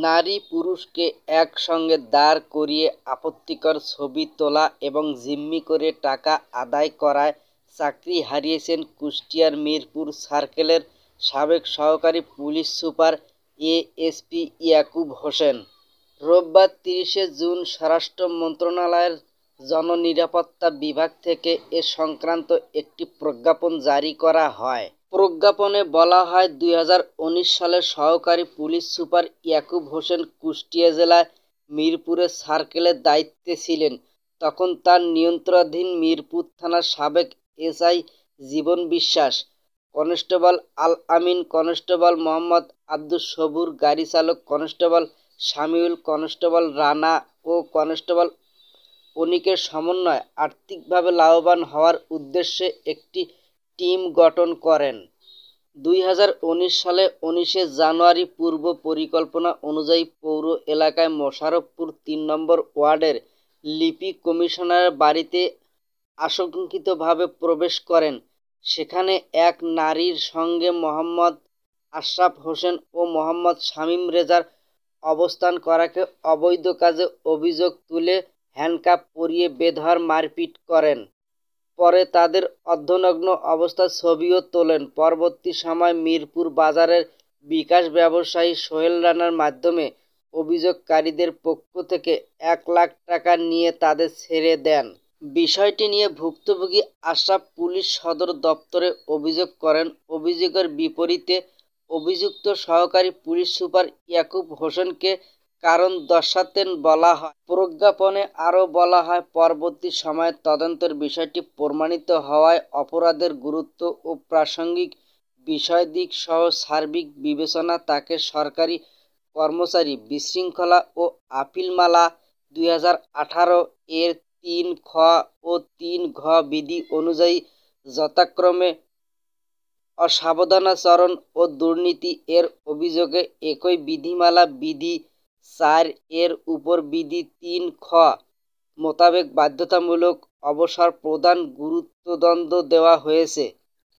নারী পুরুষকে একসঙ্গে দাঁড় করিয়ে আপত্তিকর ছবি তোলা এবং জিম্মি করে টাকা আদায় করায় চাকরি হারিয়েছেন কুষ্টিয়ার মিরপুর সার্কেলের সাবেক সহকারী police super ASP Yakub Hossain. রোববার ৩০শে জুন স্বরাষ্ট্র মন্ত্রণালয়ের জননিরাপত্তা বিভাগ থেকে এ সংক্রান্ত একটি প্রজ্ঞাপন জারি করা হয়। প্রজ্ঞাপনে বলা হয়, ২০১৯ সালে সহকারী পুলিশ সুপার ইয়াকুব হোসেন কুষ্টিয়া জেলায় মিরপুরের সার্কেলের দায়িত্বে ছিলেন। তখন তার নিয়ন্ত্রণাধীন মিরপুর থানার সাবেক এসআই জীবন বিশ্বাস, কনস্টেবল আল আমিন, কনস্টেবল মোহাম্মদ আব্দুস সবুর, গাড়ি চালক কনস্টেবল শামিউল, কনস্টেবল রানা ও কনস্টেবল অনিকের সমন্বয়ে আর্থিকভাবে লাভবান হওয়ার উদ্দেশ্যে একটি টিম গঠন করেন। ২০১৯ সালে ১৯শে জানুয়ারি পূর্ব পরিকল্পনা অনুযায়ী পৌর এলাকায় মোশাররফপুর ৩ নম্বর ওয়ার্ডের লিপি কমিশনারের বাড়িতে আশঙ্কিতভাবে প্রবেশ করেন। সেখানে এক নারীর সঙ্গে মোহাম্মদ আশরাফ হোসেন ও মোহাম্মদ শামীম রেজার অবস্থান করাকে অবৈধ কাজে অভিযোগ তুলে হ্যান্ডকাপ পরিয়ে বেধড় মারপিট করেন। পরে তাদের অর্ধনগ্ন অবস্থার ছবিও তোলেন। পরবর্তী সময় মিরপুর বাজারের বিকাশ ব্যবসায়ী সোহেল রানার মাধ্যমে অভিযোগকারীদের পক্ষ থেকে ১ লাখ টাকা নিয়ে তাদের ছেড়ে দেন। বিষয়টি নিয়ে ভুক্তভোগী আশরাফ পুলিশ সদর দপ্তরে অভিযোগ করেন। অভিযোগের বিপরীতে অভিযুক্ত সহকারী পুলিশ সুপার ইয়াকুব হোসেনকে কারণ দর্শাতেন বলা হয়। প্রজ্ঞাপনে আরও বলা হয়, পরবর্তী সময়ে তদন্তের বিষয়টি প্রমাণিত হওয়ায় অপরাধের গুরুত্ব ও প্রাসঙ্গিক বিষয়দিক সহ সার্বিক বিবেচনা তাকে সরকারি কর্মচারী বিশৃঙ্খলা ও আপিল মালা ২০১৮ এর ৩ খ ও ৩ ঘ বিধি অনুযায়ী যথাক্রমে অসাবধানাচরণ ও দুর্নীতি এর অভিযোগে একই বিধিমালা বিধি ৪ এর উপর বিধি ৩ খ মোতাবেক বাধ্যতামূলক অবসর প্রদান গুরুত্বদণ্ড দেওয়া হয়েছে।